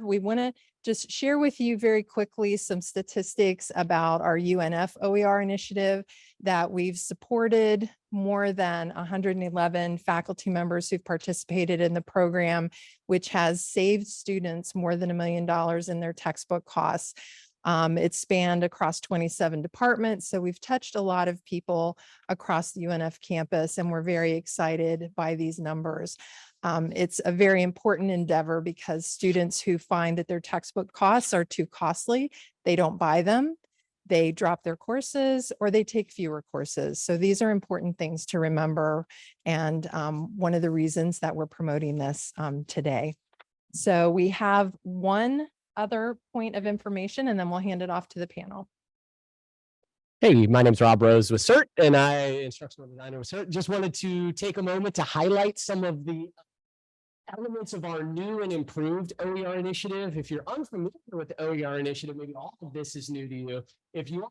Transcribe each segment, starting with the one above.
we want to just share with you very quickly some statistics about our UNF OER initiative, that we've supported more than 111 faculty members who've participated in the program, which has saved students more than $1 million in their textbook costs. It's spanned across 27 departments, so we've touched a lot of people across the UNF campus, and we're very excited by these numbers. It's a very important endeavor because students who find that their textbook costs are too costly, they don't buy them, they drop their courses, or they take fewer courses. So these are important things to remember, and one of the reasons that we're promoting this today. So we have one other point of information, and then we'll hand it off to the panel. Hey, my name's Rob Rose with CERT, and Instructional Designer with CERT. Just wanted to take a moment to highlight some of the elements of our new and improved OER initiative. If you're unfamiliar with the OER initiative, maybe all of this is new to you. If you are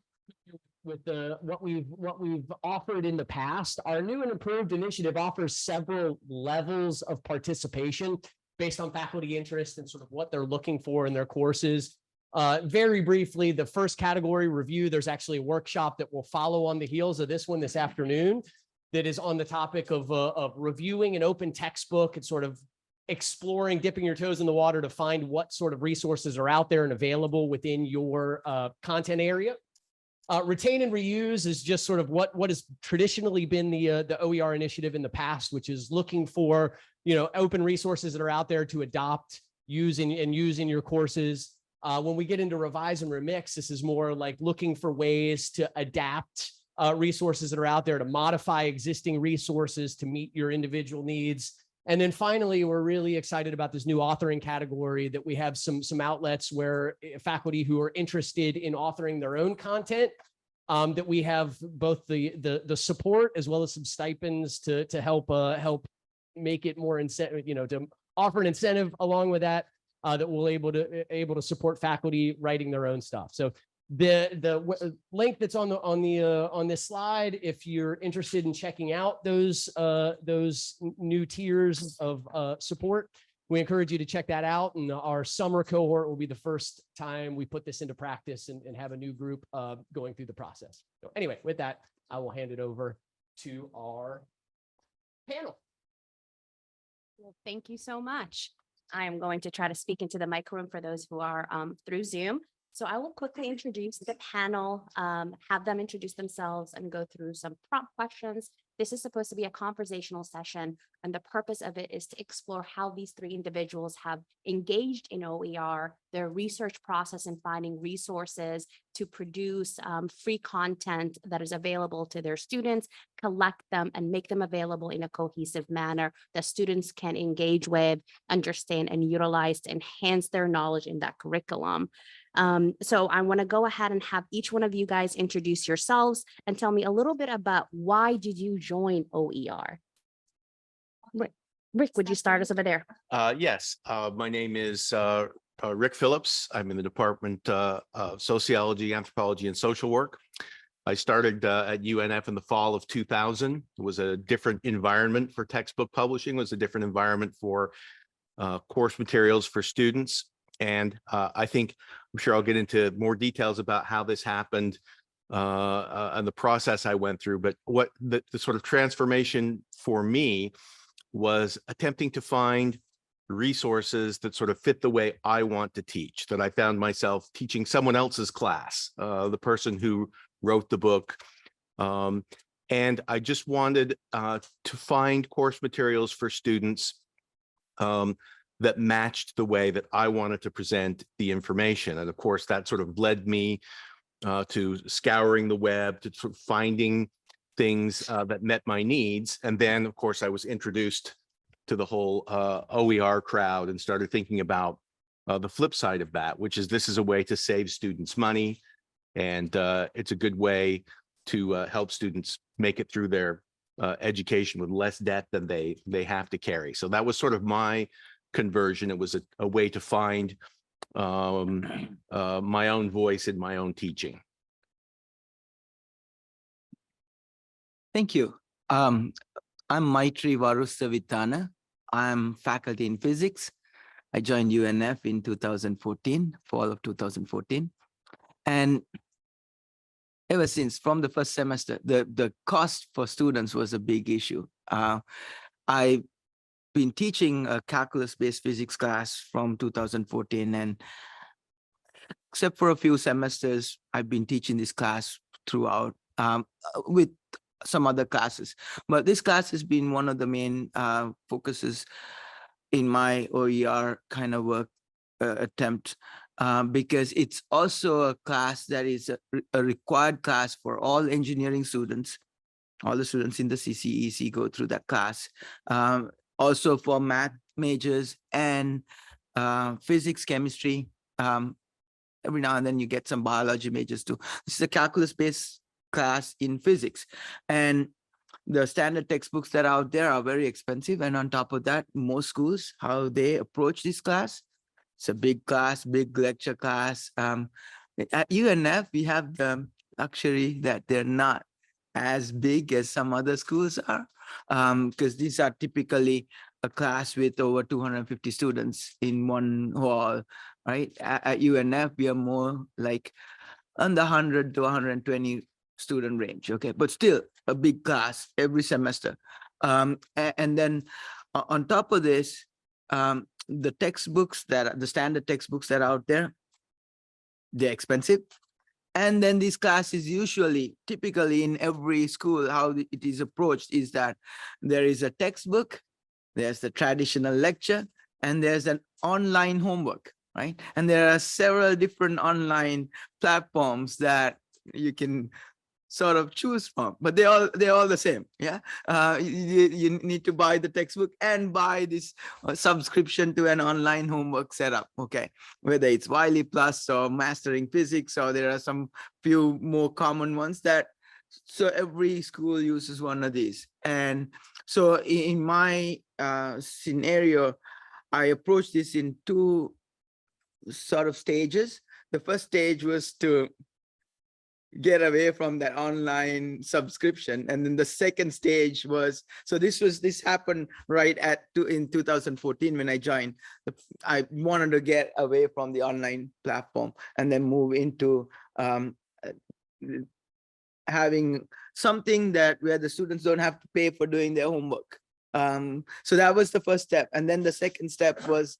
with what we've offered in the past, our new and improved initiative offers several levels of participation based on faculty interest and sort of what they're looking for in their courses. Very briefly, the first category, review, there's actually a workshop that will follow on the heels of this one this afternoon that is on the topic of reviewing an open textbook and sort of exploring, dipping your toes in the water to find what sort of resources are out there and available within your content area. Retain and reuse is just sort of what has traditionally been the OER initiative in the past, which is looking for open resources that are out there to adopt, use in your courses. When we get into revise and remix, this is more like looking for ways to adapt resources that are out there, to modify existing resources to meet your individual needs. And then finally, we're really excited about this new authoring category, that we have some outlets where faculty who are interested in authoring their own content, that we have both the support as well as some stipends to help make it more incentive, to offer an incentive along with that, that we'll able to support faculty writing their own stuff. So the link that's on this slide, if you're interested in checking out those new tiers of support, we encourage you to check that out. And our summer cohort will be the first time we put this into practice and have a new group going through the process. So anyway, with that, I will hand it over to our panel. Well, thank you so much. I am going to try to speak into the microphone for those who are through Zoom. So I will quickly introduce the panel, have them introduce themselves and go through some prompt questions. This is supposed to be a conversational session, and the purpose of it is to explore how these three individuals have engaged in OER, their research process in finding resources to produce free content that is available to their students, collect them and make them available in a cohesive manner that students can engage with, understand, and utilize to enhance their knowledge in that curriculum. So I want to go ahead and have each one of you guys introduce yourselves and tell me a little bit about why did you join OER? Rick, would you start us over there? Yes, my name is Rick Phillips. I'm in the Department of Sociology, Anthropology, and Social Work. I started at UNF in the fall of 2000. It was a different environment for textbook publishing. It was a different environment for course materials for students. And I think, I'm sure I'll get into more details about how this happened and the process I went through. But what the sort of transformation for me was attempting to find resources that sort of fit the way I want to teach, that I found myself teaching someone else's class, the person who wrote the book. And I just wanted to find course materials for students that matched the way that I wanted to present the information. And of course, that sort of led me to scouring the web, to sort of finding things that met my needs. And then, of course, I was introduced to the whole OER crowd and started thinking about the flip side of that, which is this is a way to save students money. And it's a good way to help students make it through their education with less debt than they have to carry. So that was sort of my conversion. It was a way to find my own voice in my own teaching. Thank you. I'm Maitri Warusawithana. I'm faculty in physics. I joined UNF in 2014, fall of 2014. And ever since, from the first semester, the cost for students was a big issue. I've been teaching a calculus-based physics class from 2014, and except for a few semesters, I've been teaching this class throughout with some other classes. But this class has been one of the main focuses in my OER kind of work attempt, because it's also a class that is a required class for all engineering students. All the students in the CCEC go through that class. Also for math majors and physics, chemistry. Every now and then you get some biology majors too. This is a calculus-based class in physics. And the standard textbooks that are out there are very expensive. And on top of that, most schools, how they approach this class, it's a big class, big lecture class. At UNF, we have the luxury that they're not as big as some other schools are, because these are typically a class with over 250 students in one hall, right? At UNF, we are more like on the 100 to 120 student range, okay? But still a big class every semester. And then on top of this, the textbooks the standard textbooks that are out there, they're expensive. And then these classes usually, typically in every school, how it is approached is that there is a textbook, there's the traditional lecture, and there's an online homework, right? And there are several different online platforms that you can sort of choose from, but they're all the same. Yeah, you need to buy the textbook and buy this subscription to an online homework setup. Okay, whether it's Wiley Plus or Mastering Physics, or there are some few more common ones that. So every school uses one of these, and so in my scenario, I approached this in two sort of stages. The first stage was to get away from that online subscription, and then the second stage was, so this happened right in 2014 when I joined. I wanted to get away from the online platform and then move into having something where the students don't have to pay for doing their homework. So that was the first step, and then the second step was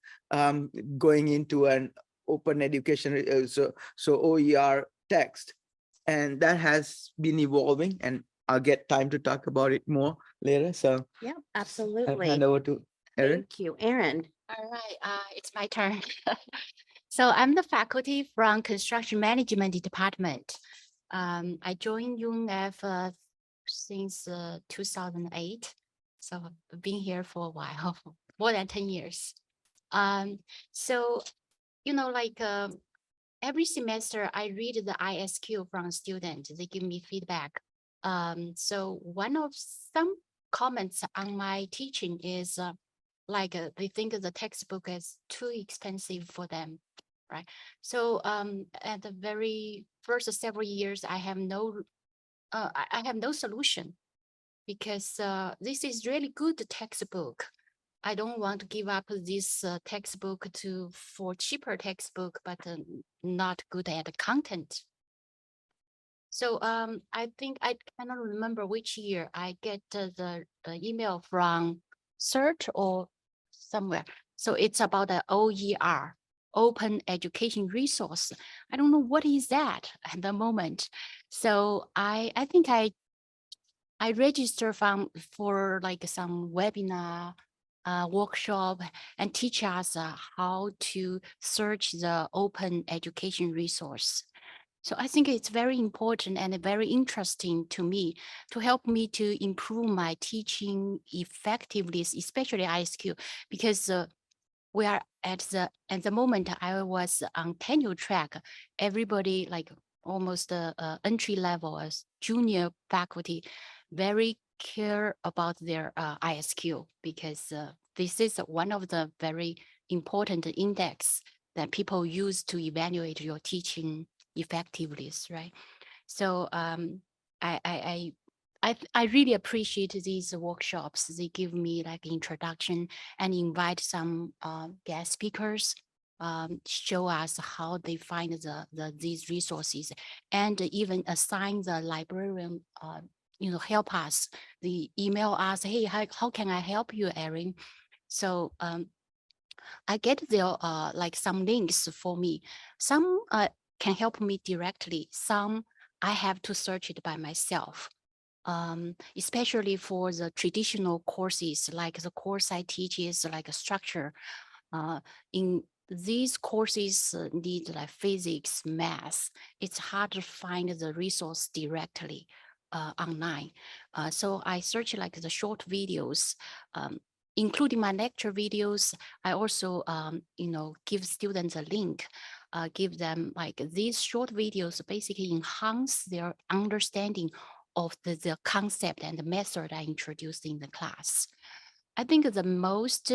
going into an open education, so OER text. And that has been evolving, and I'll get time to talk about it more later. So Yeah, I'll absolutely. hand over to Erin. Thank you, Aaron. All right, it's my turn. So I'm the faculty from Construction Management Department. I joined UNF since 2008. So I've been here for a while, more than 10 years. So, like every semester I read the ISQ from students, they give me feedback. So one of some comments on my teaching is they think the textbook is too expensive for them, right? So at the very first several years, I have no solution, because this is really good textbook. I don't want to give up this textbook for cheaper textbook, but not good at the content. So I think I cannot remember which year I get the email from CERT or somewhere. So it's about the OER, Open Education Resource. I don't know what is that at the moment. So I think I register for like some webinar workshop and teach us how to search the open education resource. So I think it's very important and very interesting to me to help me to improve my teaching effectiveness, especially ISQ, because we are at the moment I was on tenure track. Everybody like almost entry level as junior faculty very care about their ISQ, because this is one of the very important index that people use to evaluate your teaching effectiveness, right? So I I really appreciate these workshops. They give me like introduction and invite some guest speakers, show us how they find these resources, and even assign the librarian, help us. They email us, hey, how can I help you, Erin? So I get their like some links for me. Some can help me directly. Some I have to search it by myself. Especially for the traditional courses, like the course I teach is like a structure. In these courses need like physics, math. It's hard to find the resource directly online. So I search like the short videos, including my lecture videos. I also, give students a link, give them like these short videos basically enhance their understanding of the concept and the method I introduced in the class. I think the most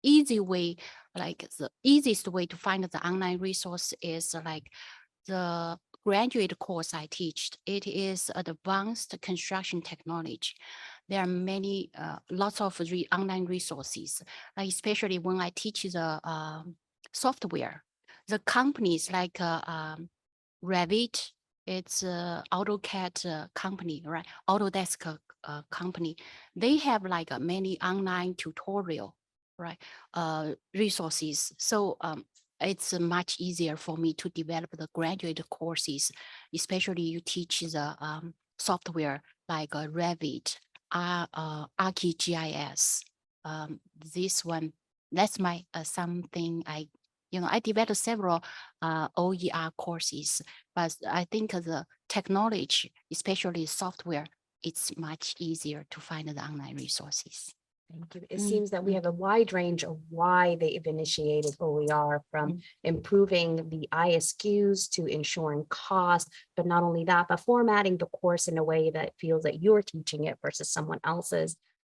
easy way, like the easiest way to find the online resource is like the graduate course I teach. It is advanced construction technology. There are many, lots of online resources, like especially when I teach the software. The companies like Revit, it's AutoCAD company, right? Autodesk company. They have like many online tutorial, right? Resources. So it's much easier for me to develop the graduate courses, especially you teach the software like Revit, ArcGIS. This one, that's my something I developed several OER courses, but I think the technology, especially software, it's much easier to find the online resources. Thank you. It seems that we have a wide range of why they've initiated OER, from improving the ISQs to ensuring cost, but not only that, but formatting the course in a way that feels that you're teaching it versus someone else's.